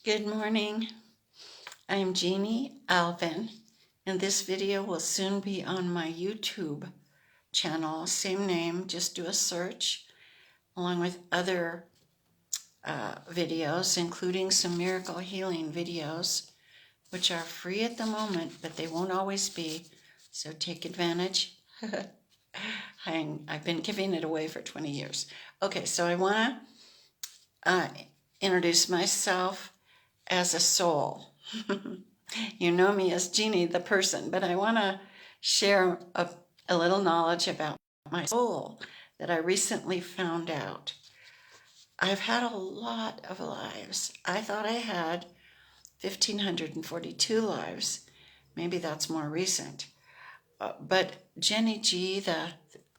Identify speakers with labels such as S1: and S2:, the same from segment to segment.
S1: Good morning. I am Jeannie Alvin, and this video will soon be on my YouTube channel. Same name, just do a search, along with other videos, including some miracle healing videos, which are free at the moment, but they won't always be, so take advantage. I've been giving it away for 20 years. Okay, so I want to introduce myself as a soul. You know me as Jeannie, the person, but I want to share a little knowledge about my soul that I recently found out. I've had a lot of lives. I thought I had 1,542 lives. Maybe that's more recent. But Jenny G, the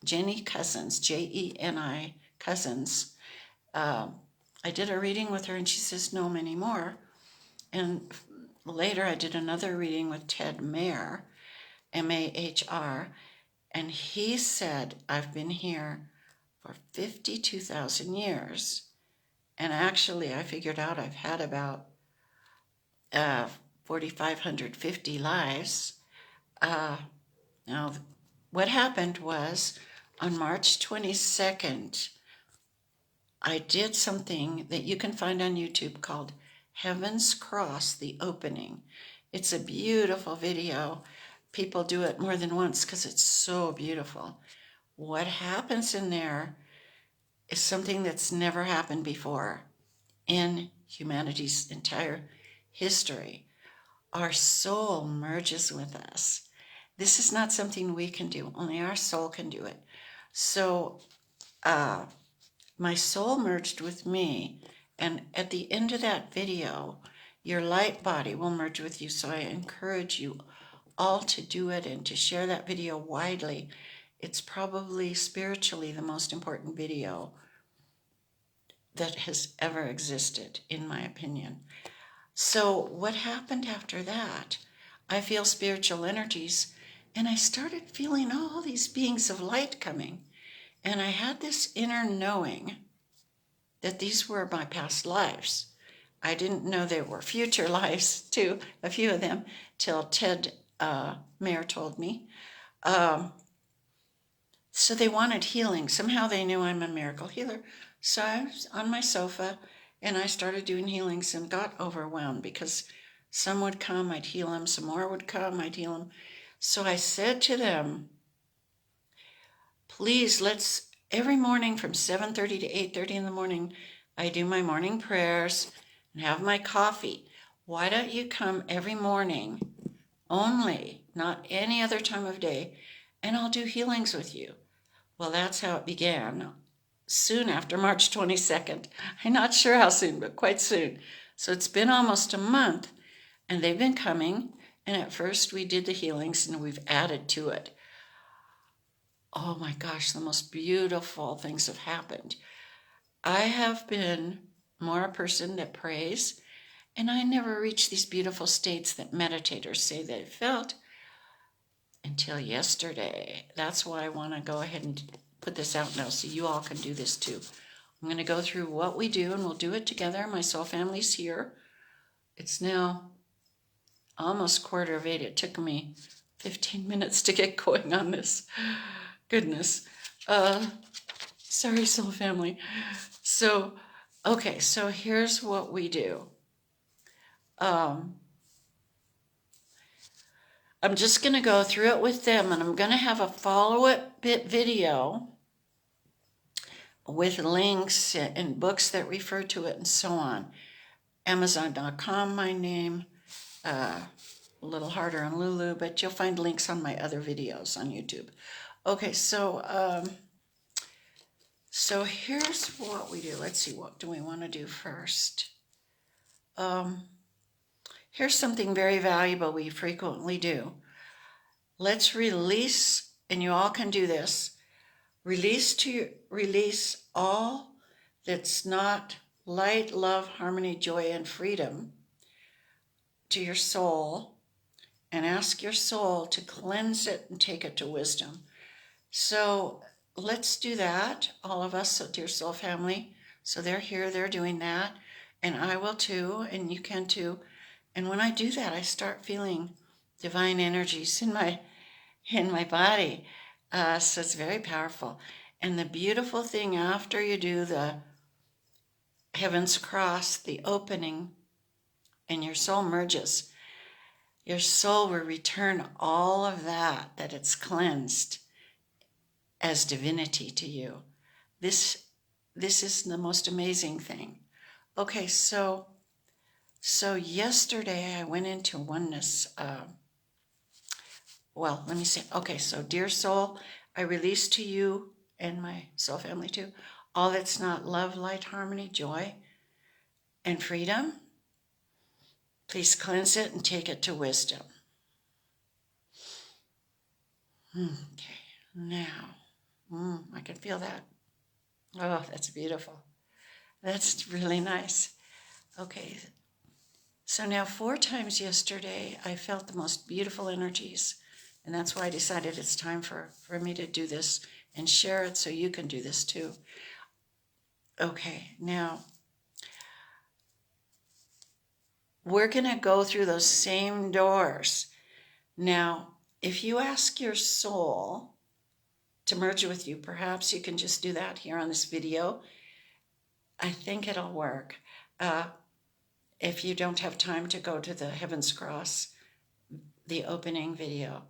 S1: Jenny Cousins, Jeni Cousins, I did a reading with her and she says, no, many more. And later I did another reading with Ted Mahr, M-A-H-R, and he said, I've been here for 52,000 years. And actually I figured out I've had about 4,550 lives. Now, what happened was on March 22nd, I did something that you can find on YouTube called Heaven's Cross, the Opening. It's a beautiful video. People do it more than once because it's so beautiful. What happens in there is something that's never happened before in humanity's entire history. Our soul merges with us. This is not something we can do, only our soul can do it. So my soul merged with me, and at the end of that video, your light body will merge with you. So I encourage you all to do it and to share that video widely. It's probably spiritually the most important video that has ever existed, in my opinion. So what happened after that? I feel spiritual energies, and I started feeling all these beings of light coming. And I had this inner knowing that these were my past lives. I didn't know there were future lives too, a few of them, till Ted Mahr told me. So they wanted healing. Somehow they knew I'm a miracle healer. So I was on my sofa and I started doing healings and got overwhelmed because some would come, I'd heal them, some more would come, I'd heal them. So I said to them, please, let's, every morning from 7:30 to 8:30 in the morning, I do my morning prayers and have my coffee. Why don't you come every morning only, not any other time of day, and I'll do healings with you. Well, that's how it began. Soon after March 22nd. I'm not sure how soon, but quite soon. So it's been almost a month, and they've been coming. And at first we did the healings, and we've added to it. Oh my gosh, the most beautiful things have happened. I have been more a person that prays, and I never reached these beautiful states that meditators say they felt until yesterday. That's why I want to go ahead and put this out now so you all can do this too. I'm going to go through what we do, and we'll do it together. My soul family's here. It's now almost 7:45. It took me 15 minutes to get going on this. Goodness. Sorry, soul family. So, okay, so here's what we do. I'm just going to go through it with them, and I'm going to have a follow-up video with links and books that refer to it and so on. Amazon.com, my name. A little harder on Lulu, but you'll find links on my other videos on YouTube. Okay, so here's what we do. Let's see, what do we want to do first? Here's something very valuable we frequently do. Let's release, and you all can do this, release all that's not light, love, harmony, joy, and freedom to your soul, and ask your soul to cleanse it and take it to wisdom. So let's do that, all of us, so dear soul family. So they're here, they're doing that. And I will too, and you can too. And when I do that, I start feeling divine energies in my body. So it's very powerful. And the beautiful thing after you do the Heaven's Cross, the opening, and your soul merges, your soul will return all of that it's cleansed as divinity to you. This is the most amazing thing. Okay, so yesterday I went into oneness. Well, let me see. Okay, so dear soul, I release to you and my soul family too all that's not love, light, harmony, joy, and freedom. Please cleanse it and take it to wisdom. Okay, now, I can feel that. Oh, that's beautiful. That's really nice. Okay, so now 4 times yesterday, I felt the most beautiful energies. And that's why I decided it's time for me to do this and share it so you can do this too. Okay, now, we're going to go through those same doors. Now, if you ask your soul to merge with you, perhaps you can just do that here on this video. I think it'll work. If you don't have time to go to the Heaven's Cross, the opening video.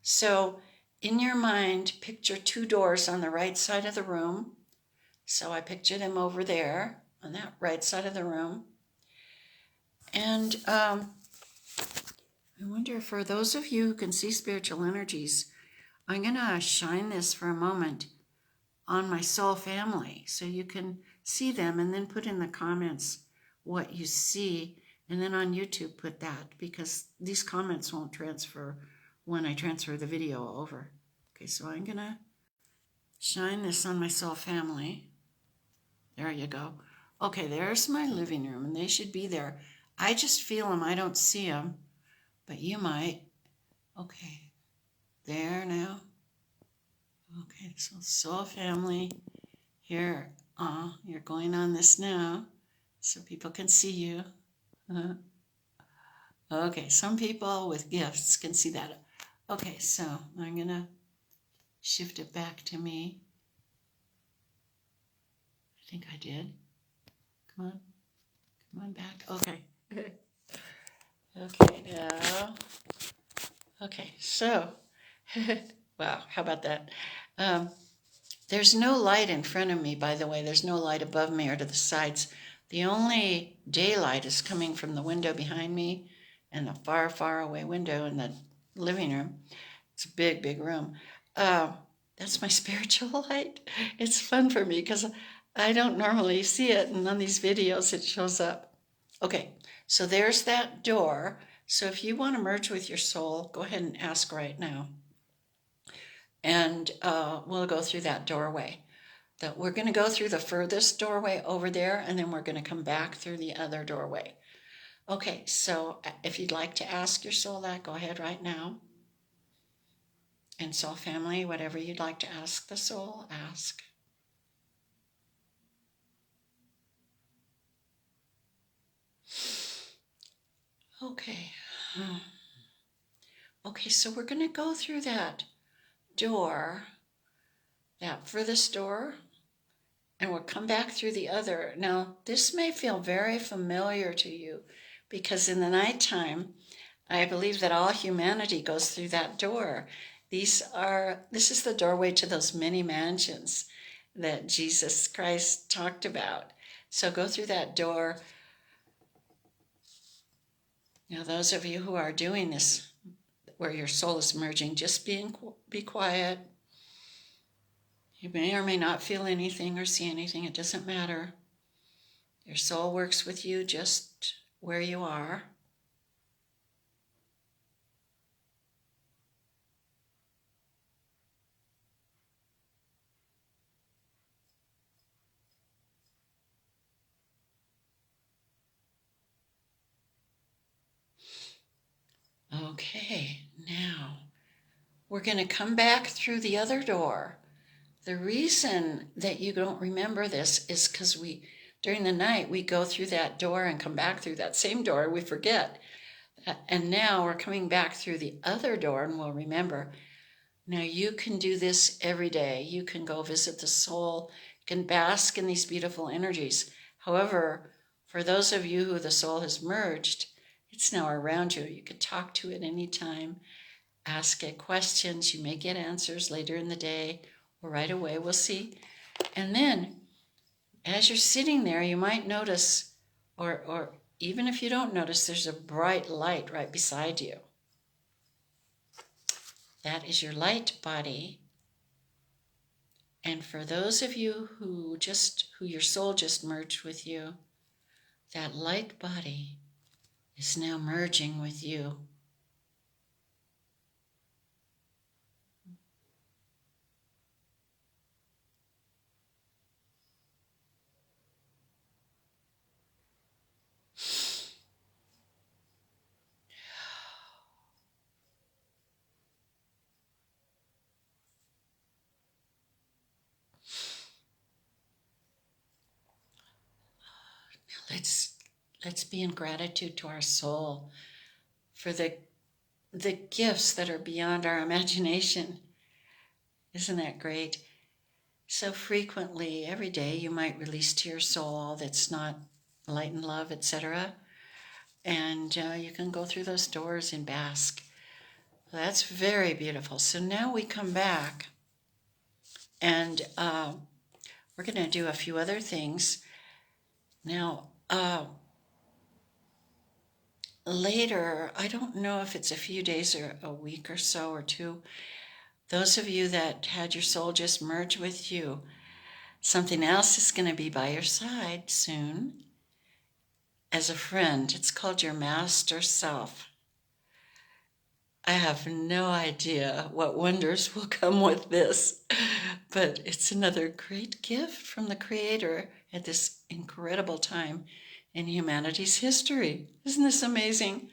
S1: So in your mind, picture 2 doors on the right side of the room. So I picture them over there on that right side of the room. And I wonder, for those of you who can see spiritual energies, I'm going to shine this for a moment on my soul family so you can see them, and then put in the comments what you see, and then on YouTube put that, because these comments won't transfer when I transfer the video over. Okay, so I'm going to shine this on my soul family. There you go. Okay, there's my living room, and they should be there. I just feel them. I don't see them, but you might. Okay, there now. Okay, so soul family, here, you're going on this now, so people can see you. Okay, some people with gifts can see that. Okay, so I'm going to shift it back to me. I think I did. Come on back. Okay. Okay, now. Okay, so, wow, how about that? There's no light in front of me, by the way. There's no light above me or to the sides. The only daylight is coming from the window behind me and the far, far away window in the living room. It's a big, big room. That's my spiritual light. It's fun for me because I don't normally see it, and on these videos it shows up. Okay, so there's that door. So if you want to merge with your soul, go ahead and ask right now. And we'll go through that doorway. We're going to go through the furthest doorway over there, and then we're going to come back through the other doorway. Okay, so if you'd like to ask your soul that, go ahead right now. And soul family, whatever you'd like to ask the soul, ask. Okay. Okay, so we're going to go through that door, that furthest door, and we'll come back through the other. Now, this may feel very familiar to you because in the nighttime, I believe that all humanity goes through that door. This is the doorway to those many mansions that Jesus Christ talked about. So go through that door. Now, those of you who are doing this, where your soul is merging, just be quiet. You may or may not feel anything or see anything. It doesn't matter. Your soul works with you just where you are. Okay, now we're going to come back through the other door. The reason that you don't remember this is because we during the night, we go through that door and come back through that same door. We forget. And now we're coming back through the other door and we'll remember. Now you can do this every day. You can go visit the soul. You can bask in these beautiful energies. However, for those of you who the soul has merged, it's now around you. You can talk to it anytime, ask it questions. You may get answers later in the day or right away. We'll see. And then as you're sitting there, you might notice, or even if you don't notice, there's a bright light right beside you. That is your light body. And for those of you who your soul just merged with you, that light body is now merging with you. Let's be in gratitude to our soul for the gifts that are beyond our imagination. Isn't that great? So frequently, every day, you might release to your soul all that's not light and love, etc. And you can go through those doors and bask. That's very beautiful. So now we come back and we're going to do a few other things. Now, later, I don't know if it's a few days or a week or so or two, those of you that had your soul just merge with you, something else is going to be by your side soon as a friend. It's called your master self. I have no idea what wonders will come with this, but it's another great gift from the Creator at this incredible time in humanity's history. Isn't this amazing?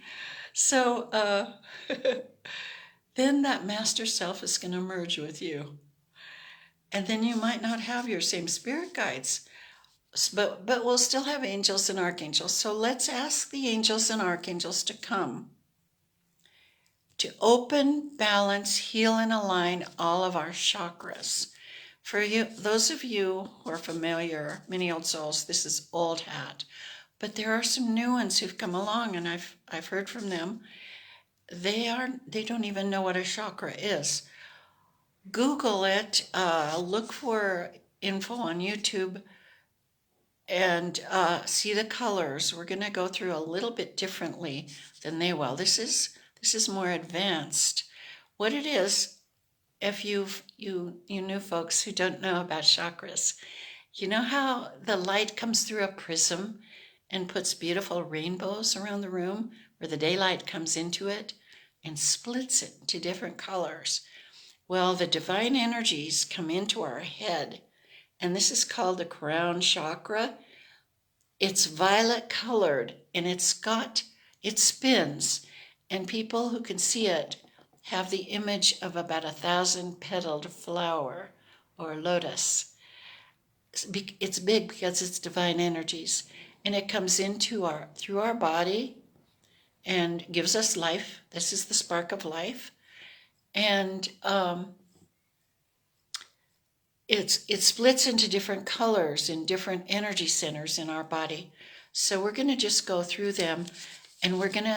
S1: So then that master self is going to merge with you. And then you might not have your same spirit guides, but we'll still have angels and archangels. So let's ask the angels and archangels to come to open, balance, heal, and align all of our chakras. For you, those of you who are familiar, many old souls, this is old hat. But there are some new ones who've come along, and I've heard from them. They don't even know what a chakra is. Google it, look for info on YouTube, and see the colors. We're going to go through a little bit differently than they will. This is more advanced. What it is, if you new folks who don't know about chakras, you know how the light comes through a prism and puts beautiful rainbows around the room, where the daylight comes into it and splits it into different colors. Well, the divine energies come into our head, and this is called the crown chakra. It's violet colored, and it spins, and people who can see it have the image of about 1,000-petaled flower or lotus. It's big because it's divine energies, and it comes through our body and gives us life. This is the spark of life, and it splits into different colors in different energy centers in our body. So we're going to just go through them, and we're going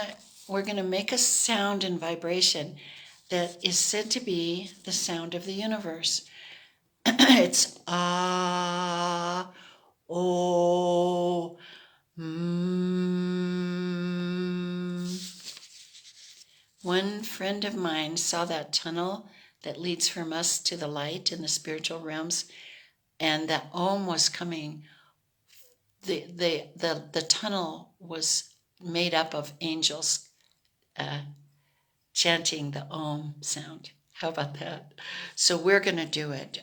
S1: to make a sound and vibration that is said to be the sound of the universe. It's ah, oh, One friend of mine saw that tunnel that leads from us to the light in the spiritual realms, and that Om was coming. The tunnel was made up of angels chanting the Om sound. How about that? So we're going to do it.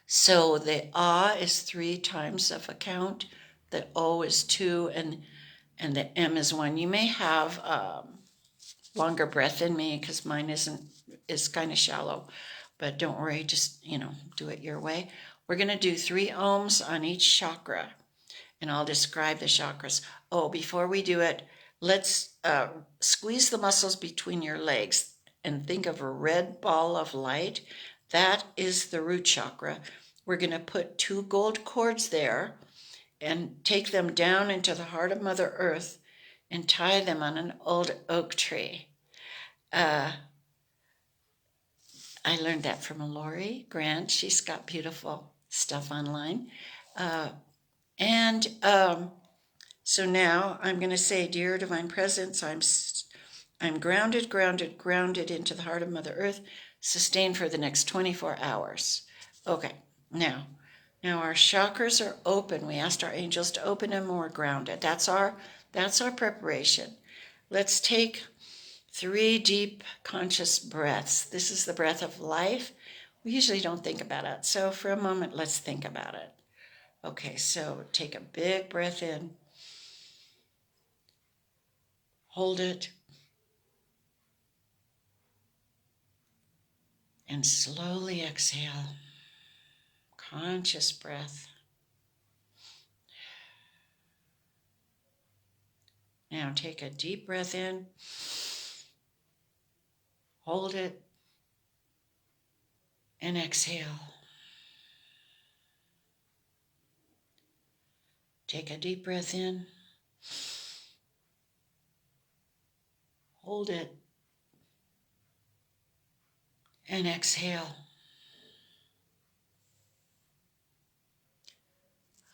S1: So the Ah is 3 times of a count, the O is 2, and the M is 1. You may have longer breath than me because mine is kind of shallow, but don't worry, just do it your way. We're going to do 3 ohms on each chakra, and I'll describe the chakras. Oh, before we do it, let's squeeze the muscles between your legs and think of a red ball of light. That is the root chakra. We're going to put 2 gold cords there and take them down into the heart of Mother Earth and tie them on an old oak tree. I learned that from Lori Grant. She's got beautiful stuff online. So now I'm going to say, Dear Divine Presence, I'm grounded, grounded, grounded into the heart of Mother Earth, sustained for the next 24 hours. Okay, now our chakras are open. We asked our angels to open them and we're grounded. That's our preparation. Let's take 3 deep conscious breaths. This is the breath of life. We usually don't think about it. So for a moment, let's think about it. Okay, so take a big breath in. Hold it. And slowly exhale. Conscious breath. Now take a deep breath in. Hold it. And exhale. Take a deep breath in. Hold it. And exhale.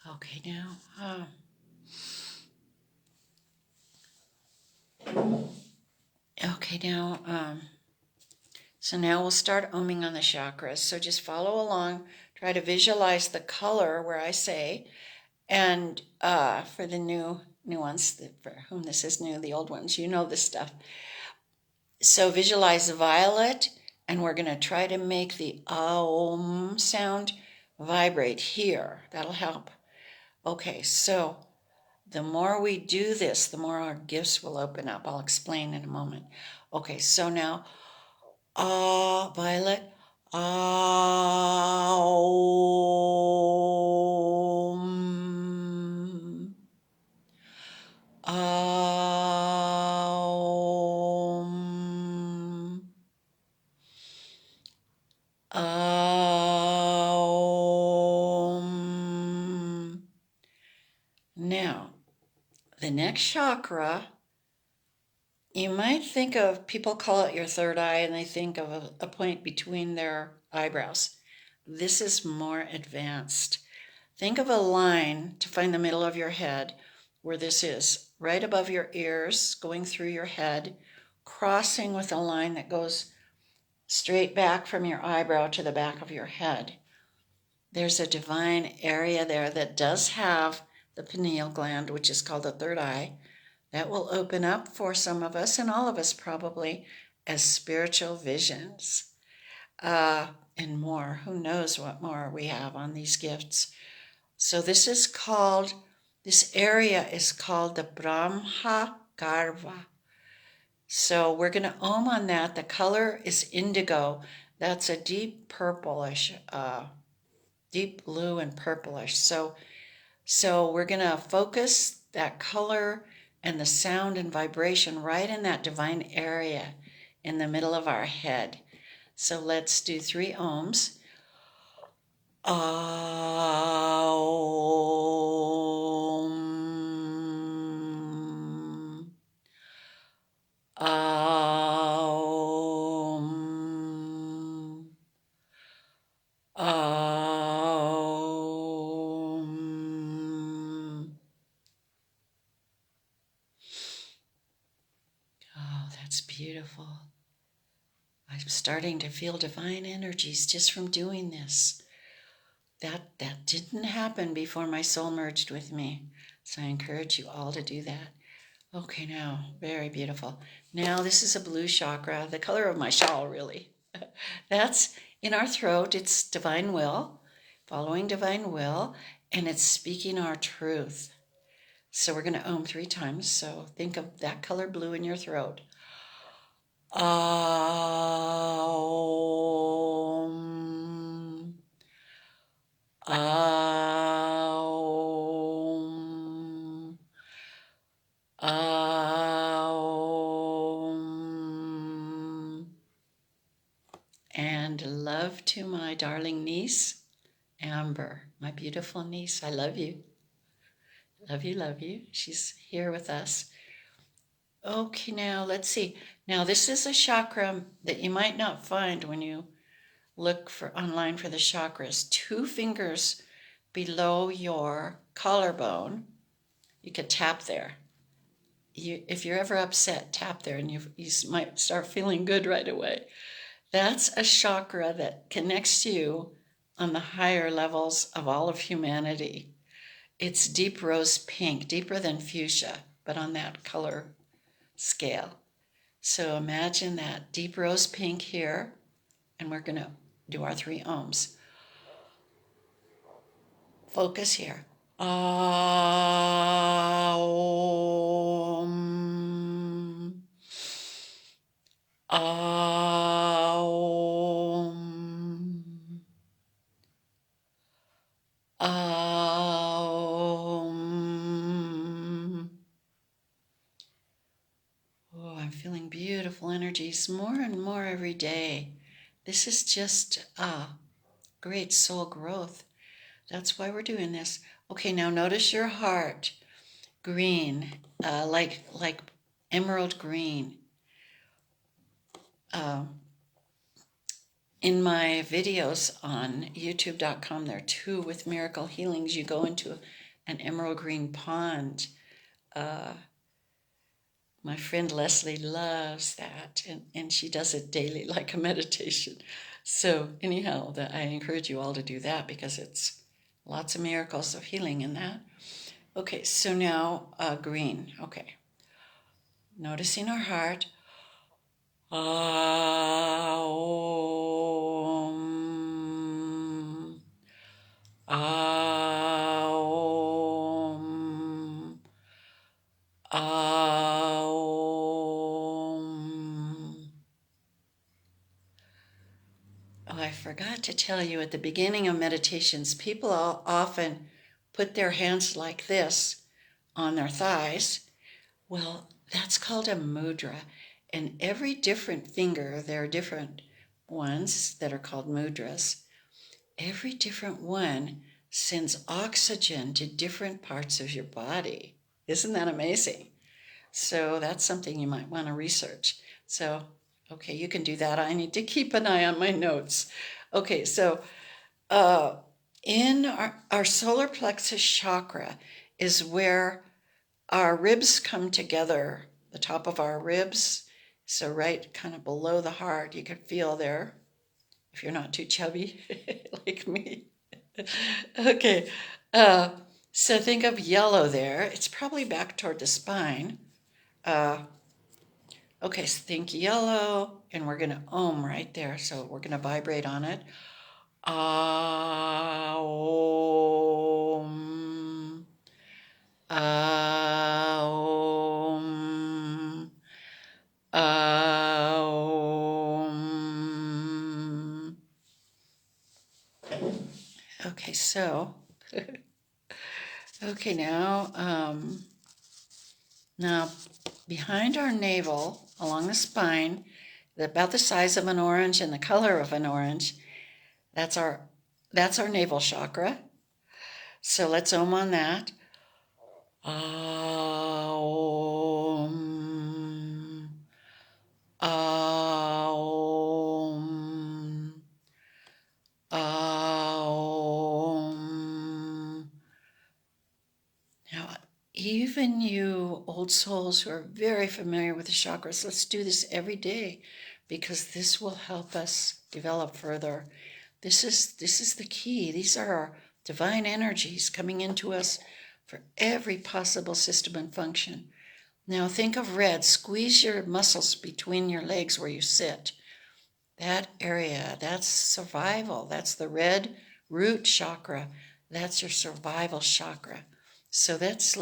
S1: Okay, now. So now we'll start oming on the chakras. So just follow along. Try to visualize the color where I say. And for the new ones, for whom this is new, the old ones, you know this stuff. So visualize violet, and we're going to try to make the Om sound vibrate here. That'll help. Okay, so the more we do this, the more our gifts will open up. I'll explain in a moment. Okay, so now, violet, Om, Om, Om. Now, the next chakra, you might think of, people call it your third eye, and they think of a point between their eyebrows. This is more advanced. Think of a line to find the middle of your head where this is, right above your ears, going through your head, crossing with a line that goes straight back from your eyebrow to the back of your head. There's a divine area there that does have the pineal gland, which is called the third eye. That will open up for some of us, and all of us probably, as spiritual visions. And more. Who knows what more we have on these gifts. So this area is called the Brahma Garva. So we're going to om on that. The color is indigo. That's a deep purplish, deep blue and purplish. So we're going to focus that color and the sound and vibration right in that divine area in the middle of our head. So let's do 3 ohms. Aum. Aum. Aum. Oh, that's beautiful. I'm starting to feel divine energies just from doing this. That didn't happen before my soul merged with me. So I encourage you all to do that. Okay, now, very beautiful. Now this is a blue chakra, the color of my shawl, really. That's in our throat. It's divine will, following divine will, and it's speaking our truth. So we're going to om 3 times. So think of that color blue in your throat. Aum. Aum. Aum. And love to my darling niece, Amber, my beautiful niece. I love you. Love you, love you. She's here with us. Okay, now let's see. Now this is a chakra that you might not find when you look for online for the chakras. 2 fingers below your collarbone. You could tap there. If you're ever upset, tap there and you might start feeling good right away. That's a chakra that connects you on the higher levels of all of humanity. It's deep rose pink, deeper than fuchsia, but on that color scale. So imagine that deep rose pink here, and we're going to do our 3 ohms. Focus here. Aum. Aum. Aum. Oh, I'm feeling beautiful energies more and more every day. This is just great soul growth. That's why we're doing this. Okay, now notice your heart. Green, like emerald green. In my videos on youtube.com, there are 2 with miracle healings. You go into an emerald green pond. My friend Leslie loves that, and she does it daily like a meditation. So anyhow, I encourage you all to do that because it's lots of miracles of healing in that. Okay, so now green. Okay. Noticing our heart. Aum. Aum. Aum. Oh, I forgot to tell you at the beginning of meditations, people often put their hands like this on their thighs. Well, that's called a mudra. And every different finger, there are different ones that are called mudras. Every different one sends oxygen to different parts of your body. Isn't that amazing? So that's something you might want to research. So, okay, you can do that. I need to keep an eye on my notes. Okay, so in our solar plexus chakra is where our ribs come together, the top of our ribs. So right kind of below the heart, you can feel there, if you're not too chubby like me. Okay, so think of yellow there. It's probably back toward the spine. Okay, so think yellow, and we're going to ohm right there. So we're going to vibrate on it. Aum. Aum. Aum. Okay, so, okay, now behind our navel, along the spine, about the size of an orange and the color of an orange, that's our navel chakra. So let's ohm on that. Aum. Aum. Aum. Now, even you old souls who are very familiar with the chakras, let's do this every day because this will help us develop further. This is the key. These are our divine energies coming into us for every possible system and function. Now think of red. Squeeze your muscles between your legs where you sit. That area, that's survival. That's the red root chakra. That's your survival chakra. So let's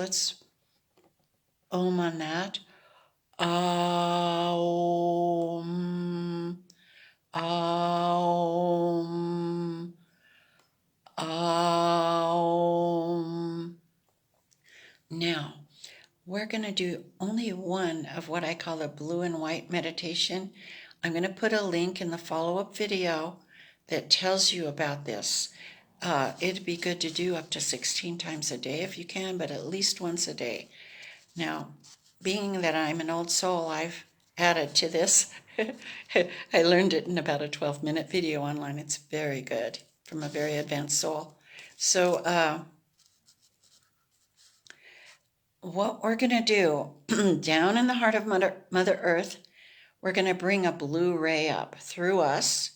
S1: ohm on that. Aum. Aum. Aum. going to do only one of what I call a blue and white meditation. I'm going to put a link in the follow-up video that tells you about this. It'd be good to do up to 16 times a day if you can, but at least once a day. Now, being that I'm an old soul, I've added to this. I learned it in about a 12-minute video online. It's very good from a very advanced soul. So what we're going to do, down in the heart of Mother Earth, we're going to bring a blue ray up through us.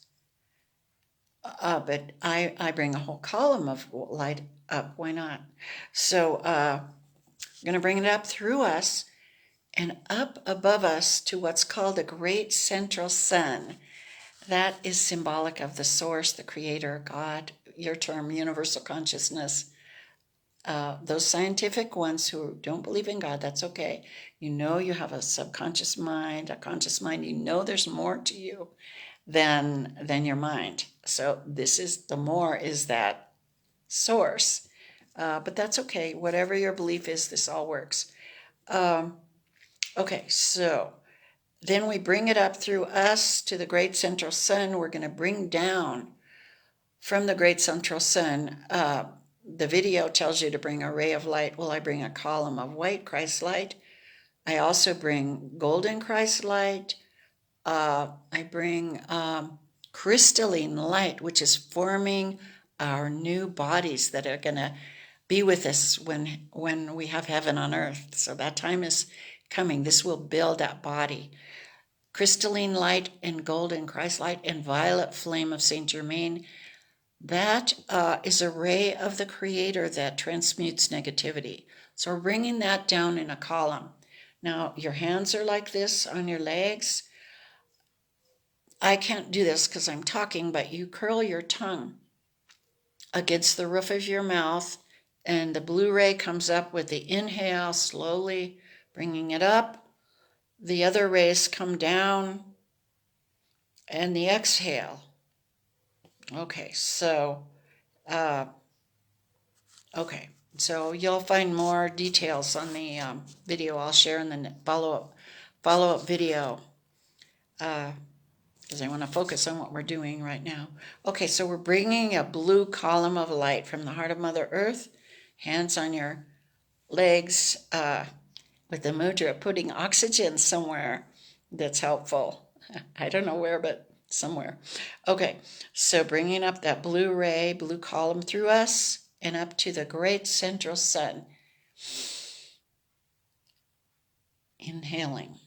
S1: But I bring a whole column of light up. Why not? So we're going to bring it up through us and up above us to what's called the great central sun. That is symbolic of the source, the creator, God, your term, universal consciousness. Those scientific ones who don't believe in God, that's okay. You know you have a subconscious mind, a conscious mind. You know there's more to you than your mind. So this is, the more is that source. But that's okay. Whatever your belief is, this all works. Okay, so then we bring it up through us to the great central sun. We're going to bring down from the great central sun. The video tells you to bring a ray of light. Well, I bring a column of white Christ light. I also bring golden Christ light. I bring crystalline light, which is forming our new bodies that are going to be with us when we have heaven on earth. So that time is coming. This will build that body. Crystalline light and golden Christ light and violet flame of Saint Germain. That is a ray of the Creator that transmutes negativity. So we're bringing that down in a column. Now, your hands are like this on your legs. I can't do this because I'm talking, but you curl your tongue against the roof of your mouth, and the blue ray comes up with the inhale, slowly bringing it up. The other rays come down, and the exhale. Okay, so you'll find more details on the video I'll share in the follow-up video, because I want to focus on what we're doing right now. Okay, so we're bringing a blue column of light from the heart of Mother Earth, hands on your legs, with the mudra, putting oxygen somewhere that's helpful. I don't know where, but somewhere. Okay, so bringing up that blue ray, blue column through us and up to the great central sun. Inhaling.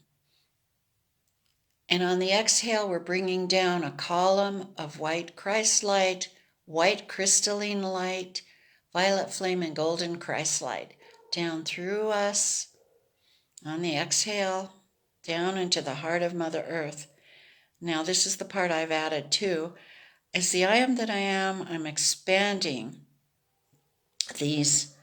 S1: And on the exhale, we're bringing down a column of white Christ light, white crystalline light, violet flame, and golden Christ light down through us. On the exhale, down into the heart of Mother Earth. Now, this is the part I've added too. As the I am that I am, I'm expanding these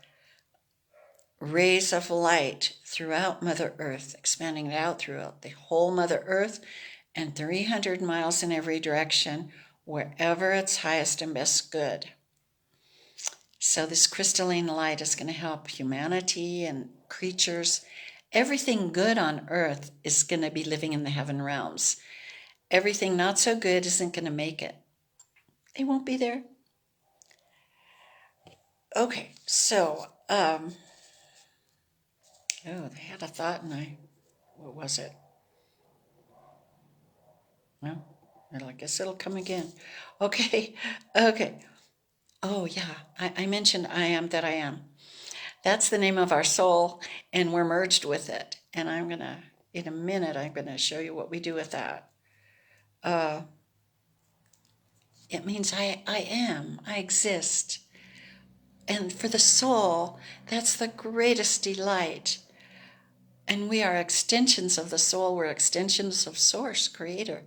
S1: rays of light throughout Mother Earth, expanding it out throughout the whole Mother Earth and 300 miles in every direction, wherever it's highest and best good. So this crystalline light is going to help humanity and creatures. Everything good on earth is going to be living in the heaven realms. Everything not so good isn't going to make it. They won't be there. Okay, so, they had a thought and what was it? Well, I guess it'll come again. Okay. Oh, yeah, I mentioned I am that I am. That's the name of our soul, and we're merged with it. And in a minute, I'm going to show you what we do with that. It means I am, I exist. And for the soul, that's the greatest delight. And we are extensions of the soul. We're extensions of Source, Creator.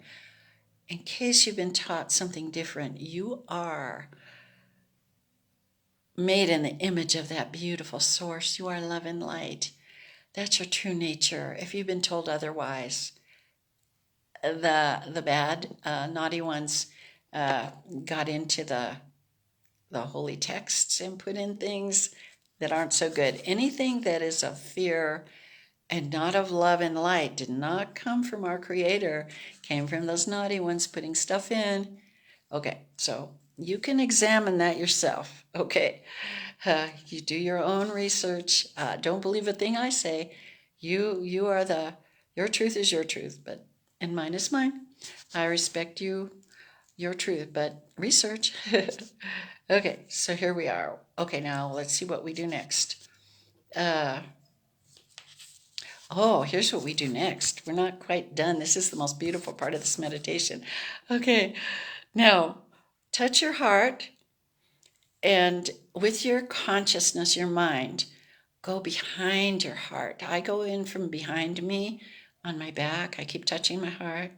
S1: In case you've been taught something different, you are made in the image of that beautiful Source. You are love and light. That's your true nature. If you've been told otherwise, the bad, naughty ones got into the holy texts and put in things that aren't so good. Anything that is of fear and not of love and light, did not come from our Creator, came from those naughty ones putting stuff in. Okay, so you can examine that yourself. Okay, you do your own research. Don't believe a thing I say. You are your truth is your truth, and mine is mine. I respect your truth, but research. Okay, so here we are. Okay, now let's see what we do next. Oh, here's what we do next. We're not quite done. This is the most beautiful part of this meditation. Okay, now touch your heart, and with your consciousness, your mind, go behind your heart. I go in from behind me on my back. I keep touching my heart.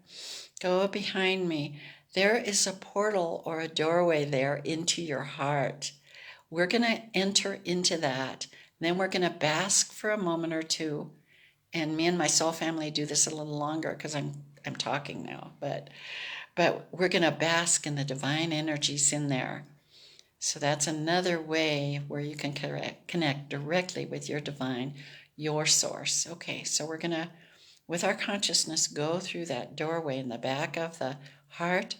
S1: Go behind me. There is a portal or a doorway there into your heart. We're going to enter into that. Then we're going to bask for a moment or two. And me and my soul family do this a little longer because I'm talking now. But we're going to bask in the divine energies in there. So that's another way where you can connect directly with your divine, your source. Okay, so we're going to, with our consciousness, go through that doorway in the back of the heart,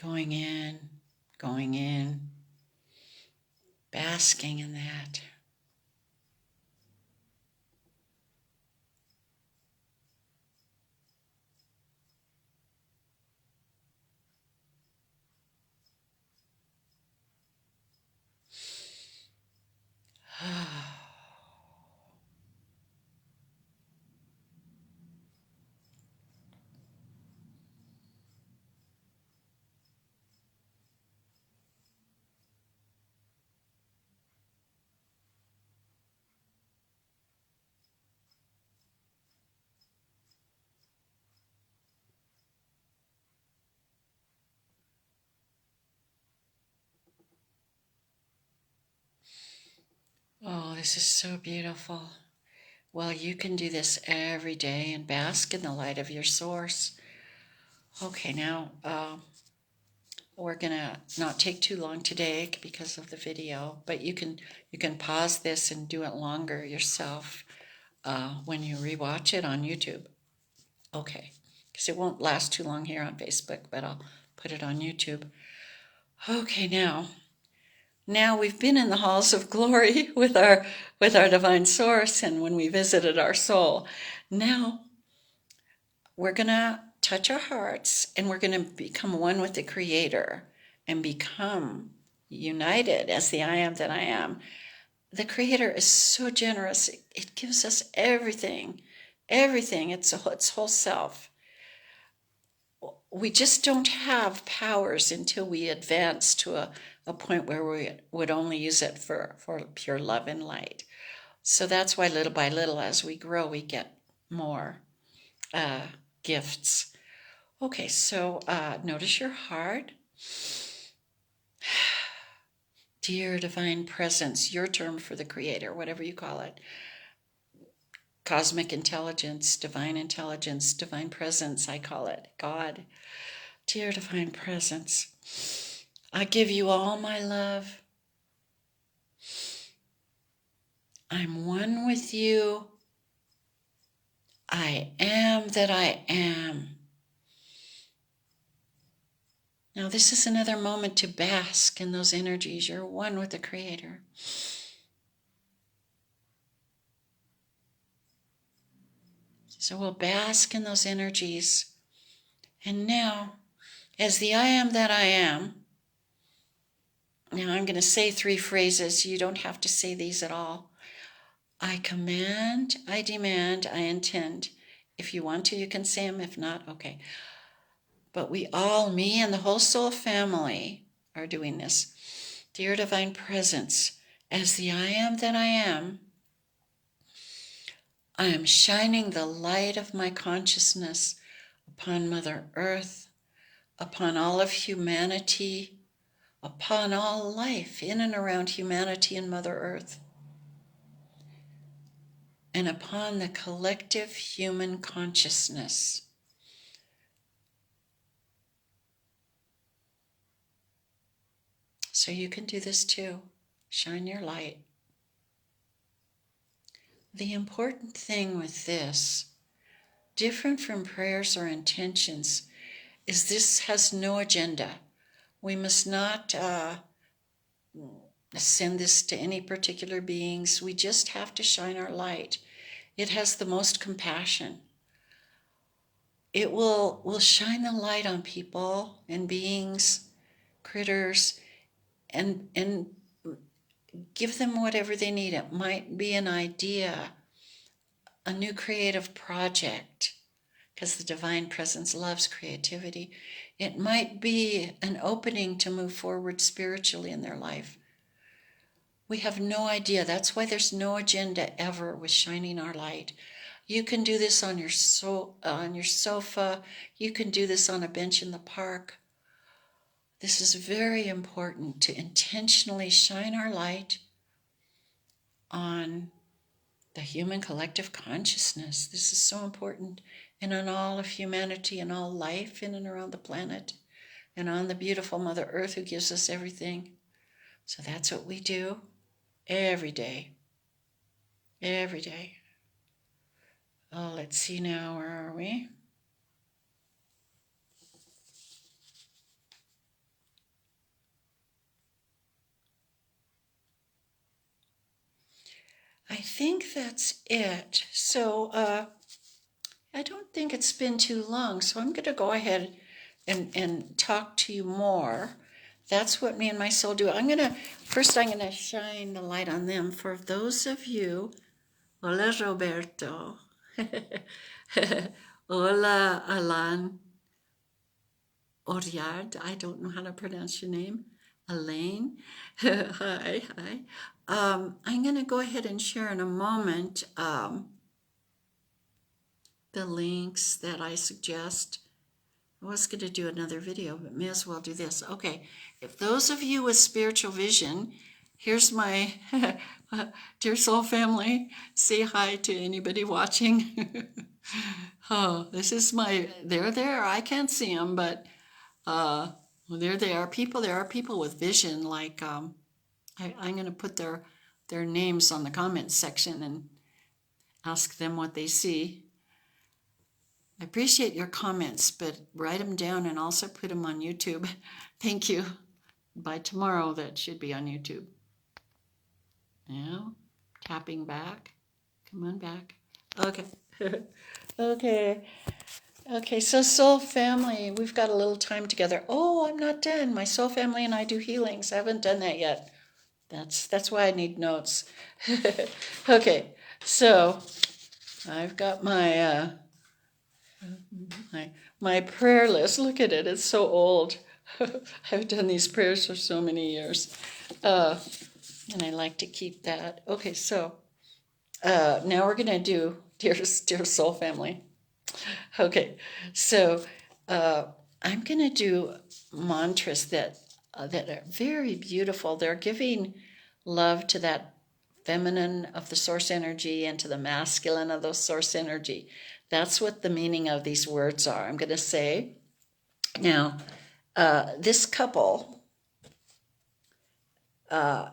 S1: going in, basking in that. Oh, this is so beautiful. Well, you can do this every day and bask in the light of your source. Okay, now we're gonna not take too long today because of the video, but you can pause this and do it longer yourself when you rewatch it on YouTube. Okay, because it won't last too long here on Facebook, but I'll put it on YouTube. Okay, now we've been in the halls of glory with our divine source, and when we visited our soul. Now we're gonna touch our hearts, and we're gonna become one with the Creator and become united as the I am that I am. The Creator is so generous. It gives us everything, its whole self. We just don't have powers until we advance to a point where we would only use it for pure love and light. So that's why little by little, as we grow, we get more gifts. Okay, so notice your heart. Dear Divine Presence, your term for the Creator, whatever you call it. Cosmic intelligence, divine presence, I call it. God. Dear Divine Presence, I give you all my love. I'm one with you. I am that I am. Now, this is another moment to bask in those energies. You're one with the Creator. So we'll bask in those energies. And now, as the I am that I am, now I'm going to say 3 phrases. You don't have to say these at all. I command, I demand, I intend. If you want to, you can say them. If not, okay. But we all, me and the whole soul family, are doing this. Dear Divine Presence, as the I am that I am shining the light of my consciousness upon Mother Earth, upon all of humanity, upon all life in and around humanity and Mother Earth, and upon the collective human consciousness. So you can do this too. Shine your light. The important thing with this, different from prayers or intentions, is this has no agenda. We must not send this to any particular beings. We just have to shine our light. It has the most compassion. It will shine the light on people and beings, critters, and give them whatever they need. It might be an idea, a new creative project, because the divine presence loves creativity. It might be an opening to move forward spiritually in their life. We have no idea. That's why there's no agenda ever with shining our light. You can do this on your sofa. You can do this on a bench in the park. This is very important, to intentionally shine our light on the human collective consciousness. This is so important, and on all of humanity and all life in and around the planet, and on the beautiful Mother Earth who gives us everything. So that's what we do every day. Every day. Oh, let's see now, where are we? I think that's it. So I don't think it's been too long, so I'm going to go ahead and talk to you more. That's what me and my soul do. I'm going to shine the light on them. For those of you, hola Roberto, hola Alan Oriard, I don't know how to pronounce your name, Elaine, hi. I'm going to go ahead and share in a moment the links that I suggest. I was going to do another video, but may as well do this. Okay, if those of you with spiritual vision, here's my dear soul family. Say hi to anybody watching. Oh, this is they're there. I can't see them, but they're there. There are people with vision. Like I'm going to put their names on the comment section and ask them what they see. I appreciate your comments, but write them down and also put them on YouTube. Thank you. By tomorrow, that should be on YouTube. Now, tapping back. Come on back. Okay. Okay, so soul family, we've got a little time together. Oh, I'm not done. My soul family and I do healings. I haven't done that yet. That's why I need notes. Okay, so I've got my prayer list. Look at it. It's so old. I've done these prayers for so many years. And I like to keep that. Okay, so now we're going to do Dear Soul Family. Okay, so I'm going to do mantras that are very beautiful. They're giving love to that feminine of the source energy and to the masculine of the source energy. That's what the meaning of these words are. I'm going to say, now, this couple, I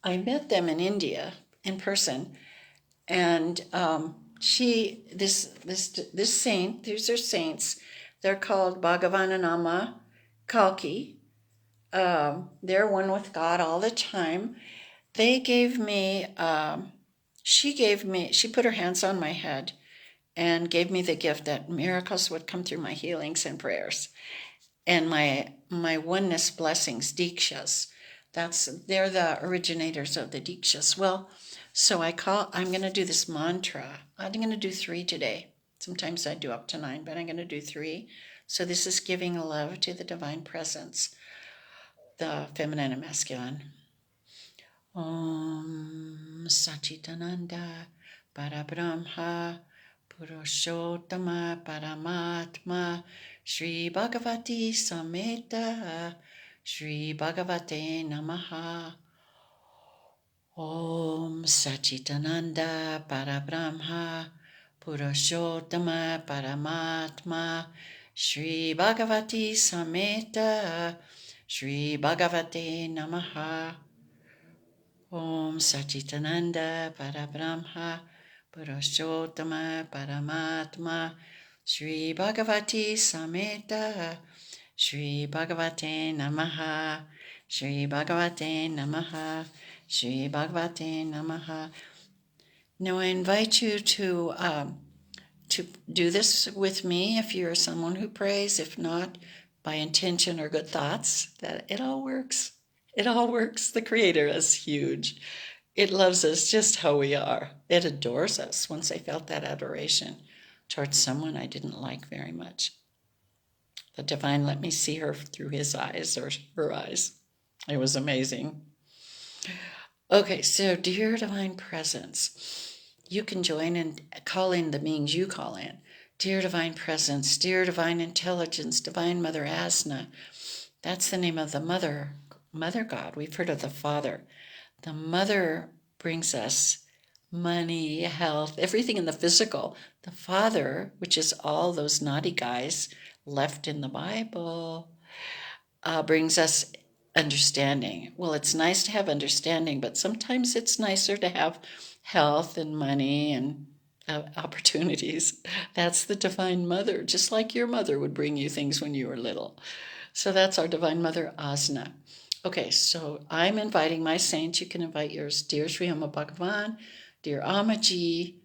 S1: met them in India in person, and this saint, these are saints, they're called Bhagavananama Kalki. They're one with God all the time. They gave me, she put her hands on my head and gave me the gift that miracles would come through my healings and prayers and my oneness blessings, Dikshas. They're the originators of the Dikshas. Well, so I'm going to do this mantra. I'm going to do 3 today. Sometimes I do up to 9, but I'm going to do 3. So this is giving love to the divine presence, the feminine and masculine. Om Sachitananda Parabrahma Purushottama Paramatma Shri Bhagavati Sameta Shri Bhagavate Namaha. Om Sachitananda Parabrahma Purushottama Paramatma Shri Bhagavati Sameta Shri Bhagavate Namaha. Om Sachitananda Parabrahma Purushottama Paramatma Shri Bhagavati Sameta Shri Bhagavate Namaha Shri Bhagavate Namaha Shri Bhagavate Namaha. Now I invite you to do this with me if you're someone who prays. If not, by intention or good thoughts, that it all works. It all works. The Creator is huge. It loves us just how we are. It adores us. Once I felt that adoration towards someone I didn't like very much, the Divine let me see her through his eyes or her eyes. It was amazing. Okay, so dear Divine Presence, you can join and call in the beings you call in. Dear Divine Presence, dear Divine Intelligence, Divine Mother Asna. That's the name of the Mother God. We've heard of the Father. The Mother brings us money, health, everything in the physical. The Father, which is all those naughty guys left in the Bible, brings us understanding. Well, it's nice to have understanding, but sometimes it's nicer to have health and money and opportunities. That's the Divine Mother, just like your mother would bring you things when you were little. So that's our Divine Mother, Asna. Okay, so I'm inviting my saints. You can invite yours. Dear Sri Hama Bhagavan, dear Amaji,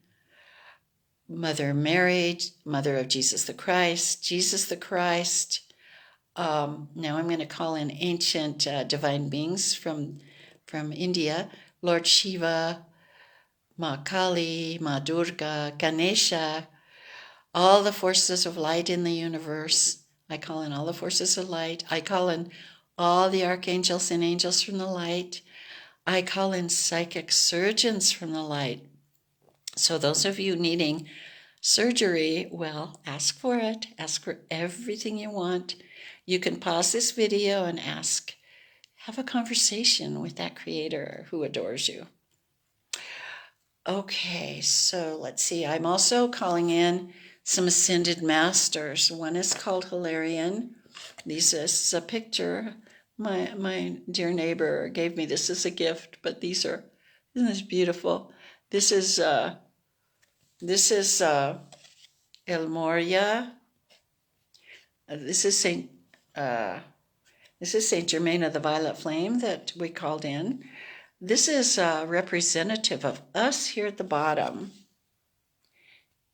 S1: Mother Mary, Mother of Jesus the Christ. Now I'm going to call in ancient divine beings from India, Lord Shiva, Ma Kali, Ma Durga, Ganesha, all the forces of light in the universe. I call in all the forces of light. I call in all the archangels and angels from the light. I call in psychic surgeons from the light. So those of you needing surgery, well, ask for it. Ask for everything you want. You can pause this video and ask. Have a conversation with that Creator who adores you. Okay, so let's see. I'm also calling in some Ascended Masters. One is called Hilarion. This is a picture. My dear neighbor gave me this as a gift, but isn't this beautiful? This is El Moria. This is Saint Germain of the Violet Flame that we called in. This is representative of us here at the bottom.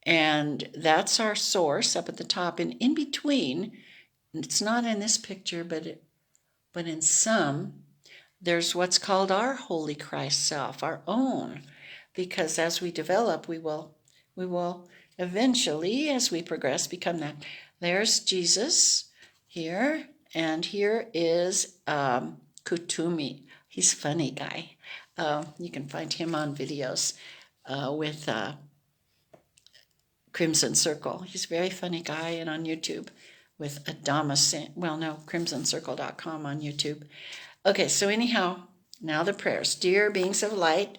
S1: And that's our source up at the top. And in between, it's not in this picture, but in some, there's what's called our Holy Christ self, our own. Because as we develop, we will eventually, as we progress, become that. There's Jesus here, and here is Kutumi. He's a funny guy. You can find him on videos with Crimson Circle. He's a very funny guy, and on YouTube with crimsoncircle.com on YouTube. Okay, so anyhow, now the prayers. Dear beings of light,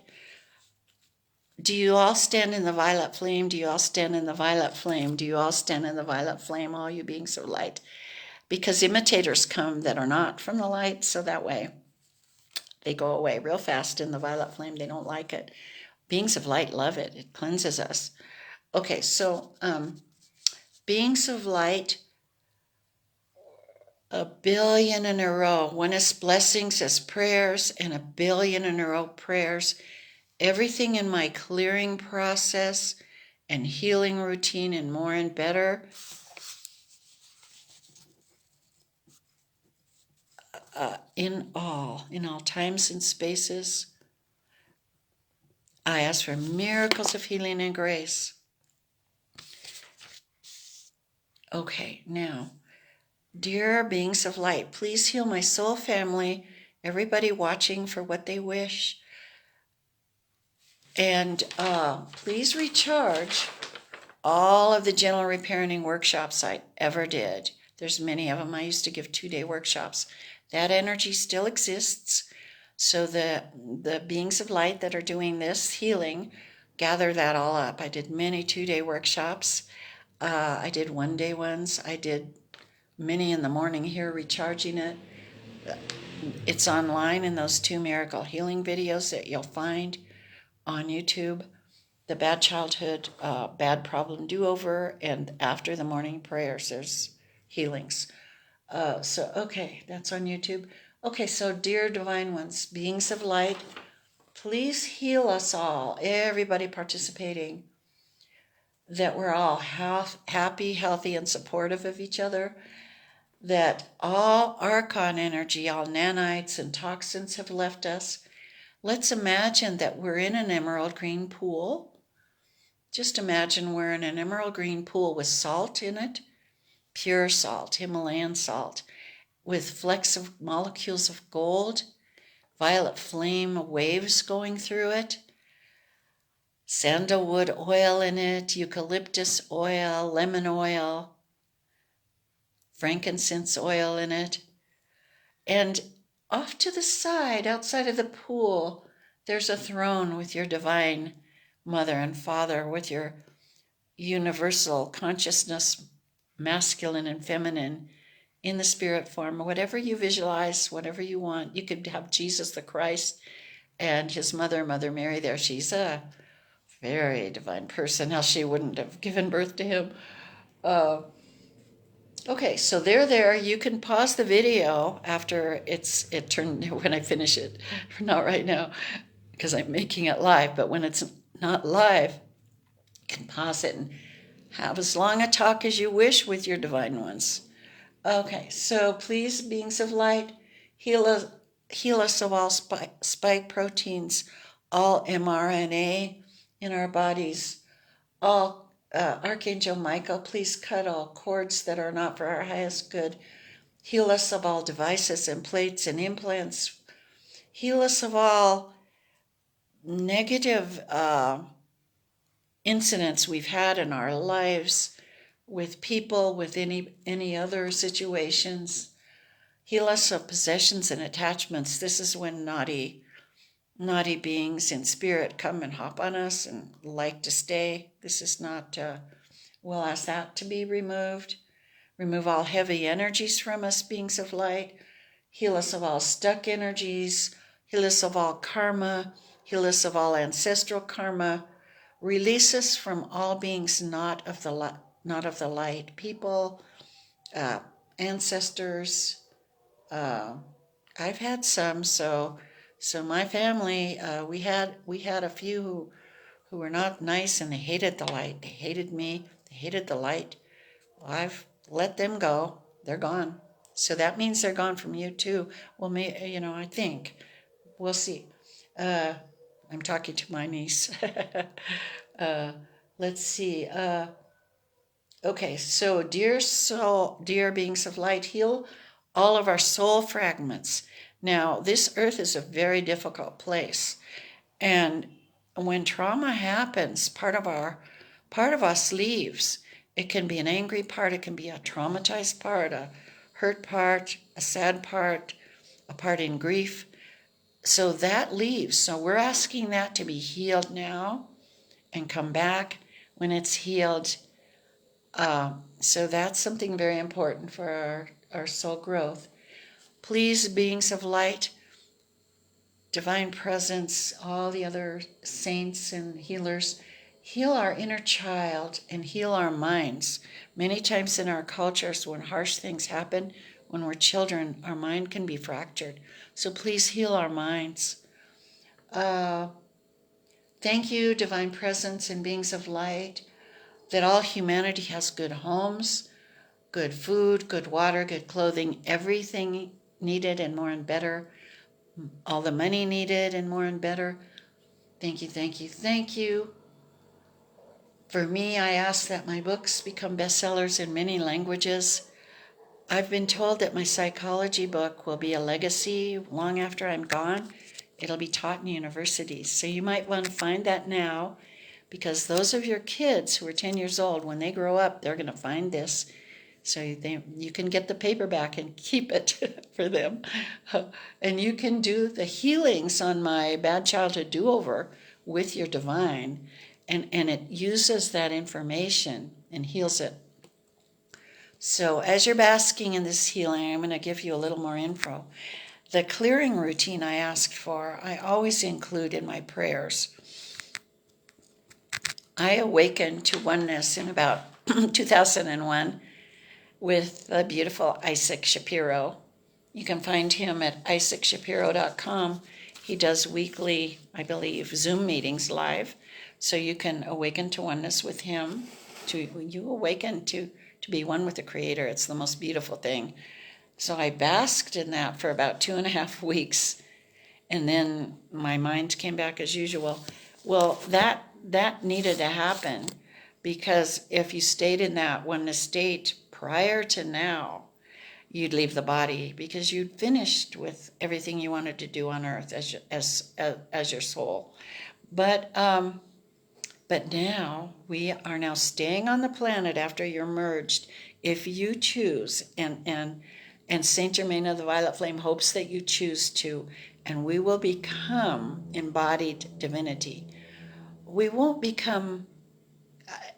S1: do you all stand in the violet flame? Do you all stand in the violet flame? Do you all stand in the violet flame, all you beings of light? Because imitators come that are not from the light, so that way they go away real fast in the violet flame. They don't like it. Beings of light love it. It cleanses us. Okay, so beings of light, 1 billion in a row. One is blessings as prayers, and 1 billion in a row prayers. Everything in my clearing process and healing routine and more and better. In all times and spaces, I ask for miracles of healing and grace. Okay, now, dear beings of light, please heal my soul family, everybody watching for what they wish. And please recharge all of the gentle reparenting workshops I ever did. There's many of them. I used to give 2-day workshops. That energy still exists. So the beings of light that are doing this healing, gather that all up. I did many 2-day workshops. I did 1-day ones. I did many in the morning here, recharging it. It's online in those 2 miracle healing videos that you'll find on YouTube. The Bad Childhood, Bad Problem Do-Over, and after the morning prayers, there's healings. Okay, that's on YouTube. Okay, so dear divine ones, beings of light, please heal us all, everybody participating, that we're all happy, healthy, and supportive of each other, that all archon energy, all nanites and toxins have left us. Let's imagine that we're in an emerald green pool. Just imagine we're in an emerald green pool with salt in it, pure salt, Himalayan salt, with flecks of molecules of gold, violet flame waves going through it, sandalwood oil in it, eucalyptus oil, lemon oil, frankincense oil in it. And off to the side, outside of the pool, there's a throne with your divine mother and father, with your universal consciousness, masculine and feminine, in the spirit form, whatever you visualize, whatever you want. You could have Jesus the Christ and his mother, Mother Mary there. She's a very divine person, else she wouldn't have given birth to him. Okay, so they're there. You can pause the video after it turned, when I finish it. Not right now, because I'm making it live, but when it's not live, you can pause it and have as long a talk as you wish with your divine ones. Okay, so please, beings of light, heal us of all spike proteins, all mRNA in our bodies, all Archangel Michael, please cut all cords that are not for our highest good. Heal us of all devices and plates and implants. Heal us of all negative incidents we've had in our lives with people, with any other situations. Heal us of possessions and attachments. This is when naughty beings in spirit come and hop on us and like to stay. This is not, we'll ask that to be removed. Remove all heavy energies from us, beings of light. Heal us of all stuck energies. Heal us of all karma. Heal us of all ancestral karma. Release us from all beings not of the light. People, ancestors. I've had some, so my family, we had a few who were not nice, and they hated the light. They hated me. They hated the light. Well, I've let them go. They're gone. So that means they're gone from you too. Well, I think. We'll see. I'm talking to my niece. Let's see. Okay, so dear soul, dear beings of light, heal all of our soul fragments. Now, this earth is a very difficult place. And when trauma happens, part of us leaves. It can be an angry part, it can be a traumatized part, a hurt part, a sad part, a part in grief. So that leaves. So we're asking that to be healed now and come back when it's healed. So that's something very important for our soul growth. Please, beings of light, divine presence, all the other saints and healers, heal our inner child and heal our minds. Many times in our cultures, when harsh things happen, when we're children, our mind can be fractured. So please heal our minds. Thank you, divine presence and beings of light, that all humanity has good homes, good food, good water, good clothing, everything needed and more and better, all the money needed and more and better. Thank you, thank you, thank you. For me, I ask that my books become bestsellers in many languages. I've been told that my psychology book will be a legacy long after I'm gone. It'll be taught in universities. So you might want to find that now, because those of your kids who are 10 years old, when they grow up, they're going to find this. So you can get the paperback and keep it for them. And you can do the healings on my Bad Childhood Do-Over with your divine. And it uses that information and heals it. So as you're basking in this healing, I'm going to give you a little more info. The clearing routine I asked for, I always include in my prayers. I awakened to oneness in about 2001 with the beautiful Isaac Shapiro. You can find him at isaacshapiro.com. He does weekly, I believe, Zoom meetings live, so you can awaken to oneness with him. You awaken to be one with the Creator. It's the most beautiful thing. So I basked in that for about 2.5 weeks, and then my mind came back as usual. Well, that needed to happen, because if you stayed in that oneness state prior to now, you'd leave the body because you'd finished with everything you wanted to do on earth as your soul. But now we are now staying on the planet after you're merged, if you choose, and Saint Germain of the Violet Flame hopes that you choose to, and we will become embodied divinity. We won't become,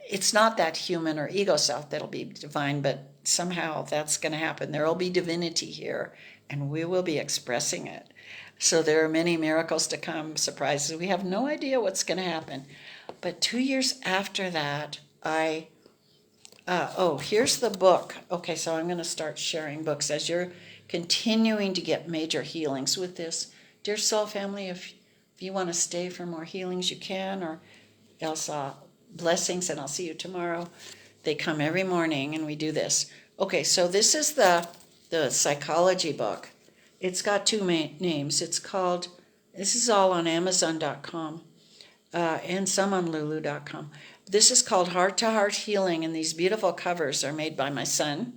S1: it's not that human or ego self that'll be divine, but somehow that's going to happen. There will be divinity here, and we will be expressing it. So there are many miracles to come, surprises. We have no idea what's going to happen. But 2 years after that, here's the book. Okay, so I'm going to start sharing books as you're continuing to get major healings with this. Dear Soul Family, if you want to stay for more healings, you can, or else blessings, and I'll see you tomorrow. They come every morning, and we do this. Okay, so this is the psychology book. It's got two names. It's called, this is all on Amazon.com and some on Lulu.com. This is called Heart to Heart Healing, and these beautiful covers are made by my son.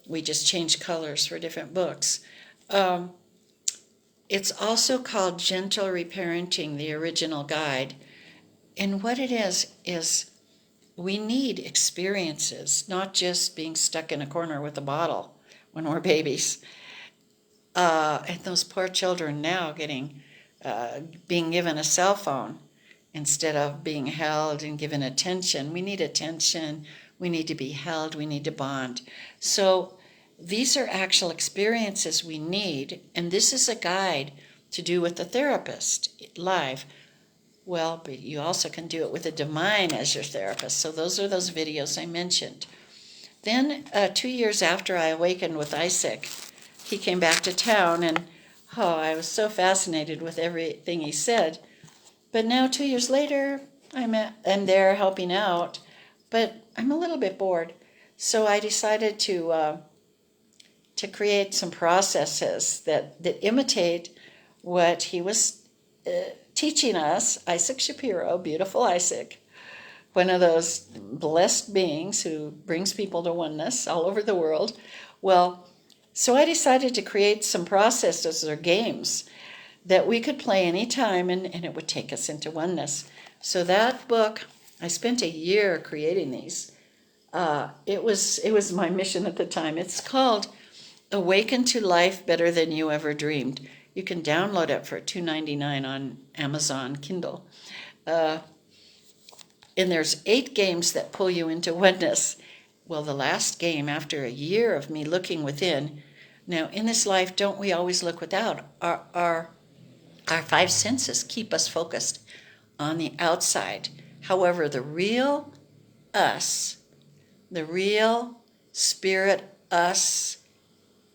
S1: We just changed colors for different books. It's also called Gentle Reparenting, the original guide. And what it is we need experiences, not just being stuck in a corner with a bottle when we're babies. And those poor children now being given a cell phone instead of being held and given attention. We need attention. We need to be held. We need to bond. So these are actual experiences we need, and this is a guide to do with the therapist live. Well, but you also can do it with a divine as your therapist. So those are those videos I mentioned. Then 2 years after I awakened with Isaac, he came back to town, and I was so fascinated with everything he said. But now 2 years later, I'm there helping out, but I'm a little bit bored. So I decided to create some processes that imitate what he was teaching us. Isaac Shapiro, beautiful Isaac, one of those blessed beings who brings people to oneness all over the world. Well, so I decided to create some processes or games that we could play anytime, and it would take us into oneness. So that book, I spent a year creating these. It was my mission at the time. It's called Awaken to Life Better Than You Ever Dreamed. You can download it for $2.99 on Amazon Kindle. And there's 8 games that pull you into oneness. Well, the last game, after a year of me looking within, now in this life, don't we always look without? Our 5 senses keep us focused on the outside. However, the real us, the real spirit us,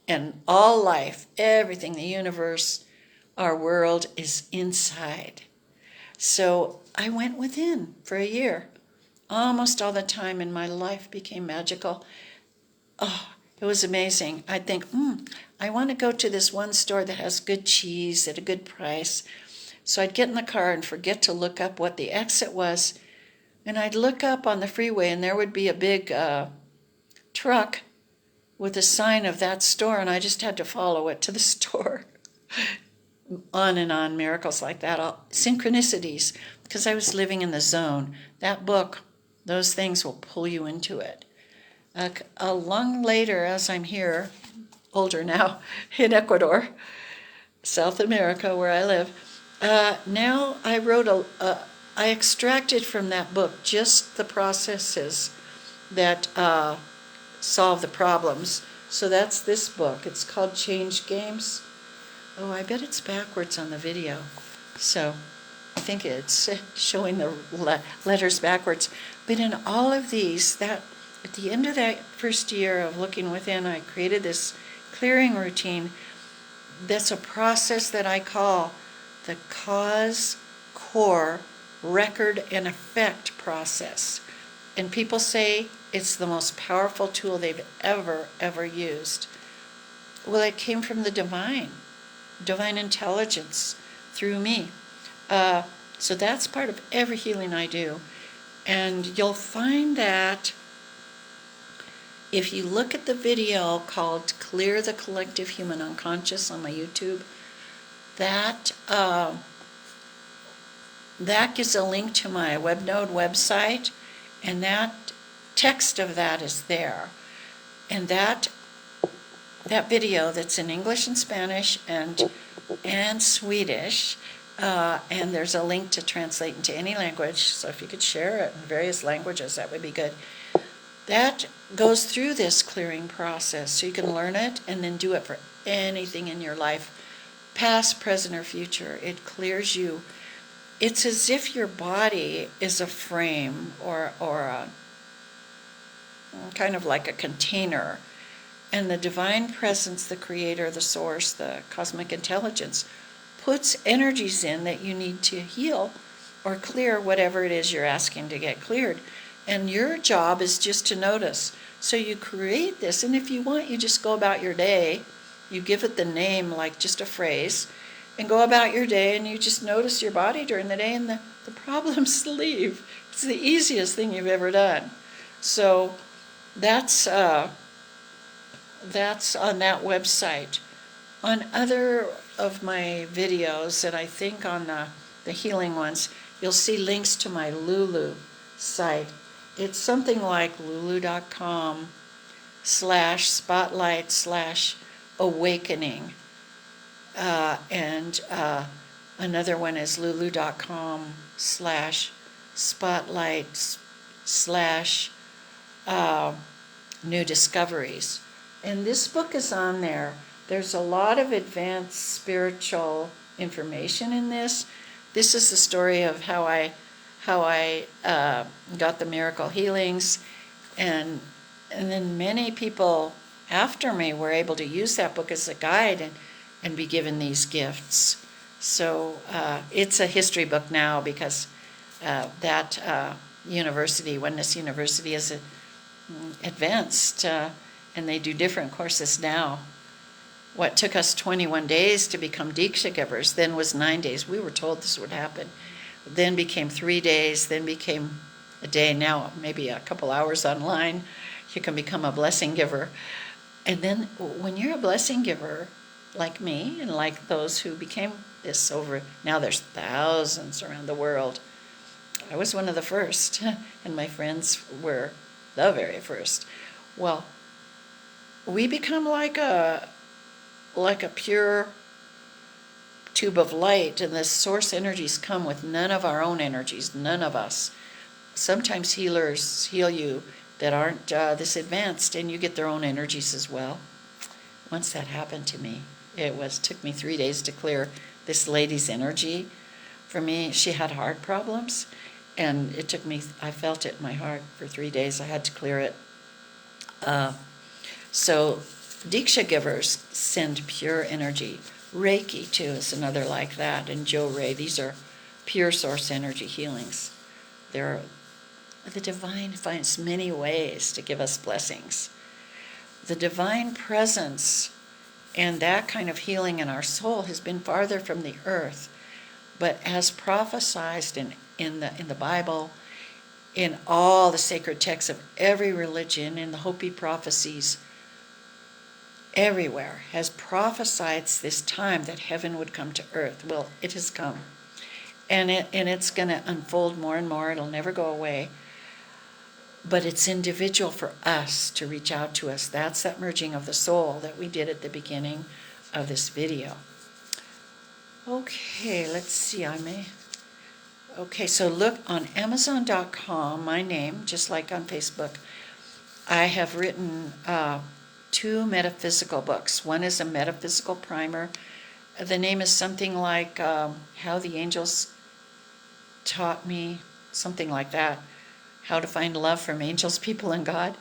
S1: and all life, everything, the universe, our world is inside. So I went within for a year, almost all the time, and my life became magical. It was amazing. I'd think, I want to go to this one store that has good cheese at a good price. So I'd get in the car and forget to look up what the exit was. And I'd look up on the freeway, and there would be a big truck with a sign of that store, and I just had to follow it to the store. On and on, miracles like that, synchronicities, because I was living in the zone. That book, those things will pull you into it. Long later, as I'm here, older now, in Ecuador, South America, where I live, now I wrote I extracted from that book just the processes that solve the problems. So that's this book. It's called Change Games. Oh, I bet it's backwards on the video. So I think it's showing the letters backwards. But in all of these, that at the end of that first year of looking within, I created this clearing routine. That's a process that I call the cause, core, record, and effect process. And people say it's the most powerful tool they've ever used. Well, it came from the divine intelligence through me. So that's part of every healing I do. And you'll find that if you look at the video called Clear the Collective Human Unconscious on my YouTube, that gives a link to my WebNode website, and that text of that is there. And that video that's in English and Spanish and Swedish, and there's a link to translate into any language, so if you could share it in various languages, that would be good. That goes through this clearing process, so you can learn it and then do it for anything in your life, past, present, or future. It clears you. It's as if your body is a frame or a kind of like a container, and the divine presence, the creator, the source, the cosmic intelligence, puts energies in that you need to heal or clear whatever it is you're asking to get cleared. And your job is just to notice. So you create this, and if you want, you just go about your day. You give it the name, like just a phrase, and go about your day, and you just notice your body during the day, and the problems leave. It's the easiest thing you've ever done. So that's on that website. On other of my videos, and I think on the healing ones, you'll see links to my Lulu site. It's something like lulu.com/spotlight/awakening. And another one is lulu.com/spotlight/new discoveries. And this book is on there. There's a lot of advanced spiritual information in this. This is the story of how I got the miracle healings, and then many people after me were able to use that book as a guide and be given these gifts. So it's a history book now, because that university, Oneness University, is advanced, and they do different courses now. What took us 21 days to become Diksha givers then was 9 days. We were told this would happen. Then became 3 days, then became a day. Now maybe a couple hours online, you can become a blessing giver. And then when you're a blessing giver, like me and like those who became this over, now there's thousands around the world. I was one of the first, and my friends were the very first. Well, we become like a pure tube of light, and the source energies come with none of our own energies, none of us. Sometimes healers heal you that aren't this advanced, and you get their own energies as well. Once that happened to me, took me 3 days to clear this lady's energy. For me, she had heart problems, and it took me, I felt it in my heart for 3 days. I had to clear it. So Diksha givers send pure energy. Reiki, too, is another like that, and Jo Ray. These are pure source energy healings. The divine finds many ways to give us blessings. The divine presence and that kind of healing in our soul has been farther from the earth, but as prophesied in the Bible, in all the sacred texts of every religion, in the Hopi prophecies, everywhere has prophesied this time that heaven would come to earth. Well, it has come, and it's going to unfold more and more. It'll never go away, but it's individual for us to reach out to us. That's that merging of the soul that we did at the beginning of this video. Okay, let's see. Okay, so look on Amazon.com, my name, just like on Facebook. I have written 2 metaphysical books. One is a metaphysical primer. The name is something like How the Angels Taught Me, something like that. How to Find Love from Angels, People, and God.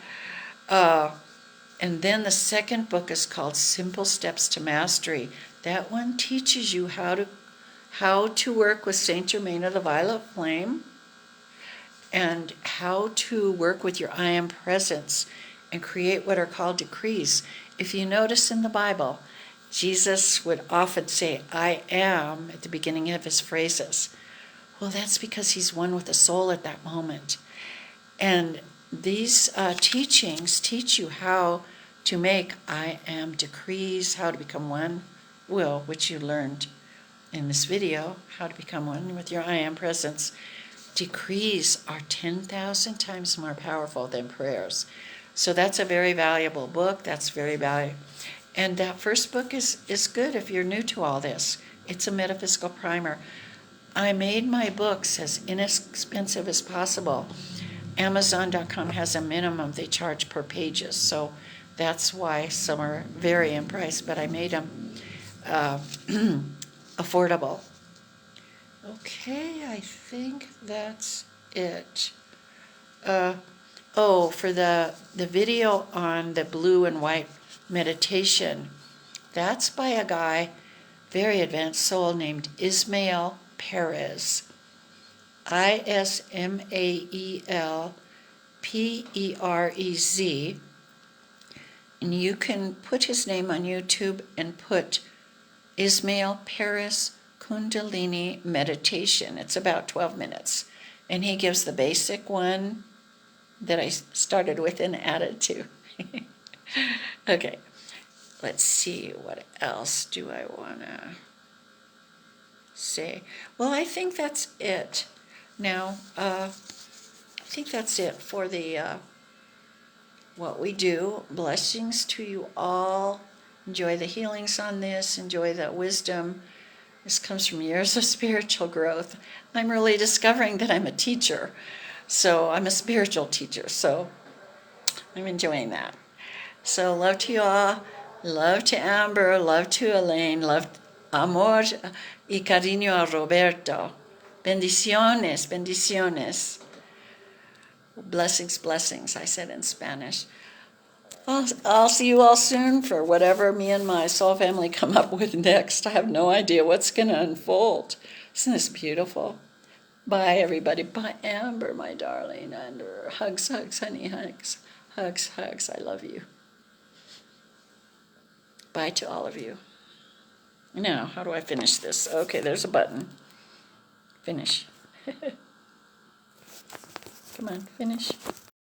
S1: And then the second book is called Simple Steps to Mastery. That one teaches you how to work with Saint Germain of the Violet Flame, and how to work with your I am presence and create what are called decrees. If you notice in the Bible, Jesus would often say, I am, at the beginning of his phrases. Well, that's because he's one with the soul at that moment. And these teachings teach you how to make I am decrees, how to become one, will, which you learned in this video, how to become one with your I am presence. Decrees are 10,000 times more powerful than prayers. So that's a very valuable book. That's very valuable. And that first book is good if you're new to all this. It's a metaphysical primer. I made my books as inexpensive as possible. Amazon.com has a minimum they charge per pages, so that's why some are very in price, but I made them affordable. Okay, I think that's it. For the video on the blue and white meditation, that's by a guy, very advanced soul, named Ismael Perez. Ismael Perez. And you can put his name on YouTube and put Ismael Perez Kundalini Meditation. It's about 12 minutes. And he gives the basic one that I started with and added to. Okay, let's see, what else do I want to say? Well, I think that's it. Now, I think that's it for the what we do. Blessings to you all. Enjoy the healings on this. Enjoy the wisdom. This comes from years of spiritual growth. I'm really discovering that I'm a teacher. So I'm a spiritual teacher. So I'm enjoying that. So love to you all. Love to Amber. Love to Elaine. Love, amor y cariño a Roberto. Bendiciones, bendiciones. Blessings, blessings, I said in Spanish. I'll see you all soon for whatever me and my soul family come up with next. I have no idea what's going to unfold. Isn't this beautiful? Bye, everybody. Bye, Amber, my darling. And hugs, hugs, honey, hugs. Hugs, hugs. I love you. Bye to all of you. Now, how do I finish this? Okay, there's a button. Finish. Come on, finish.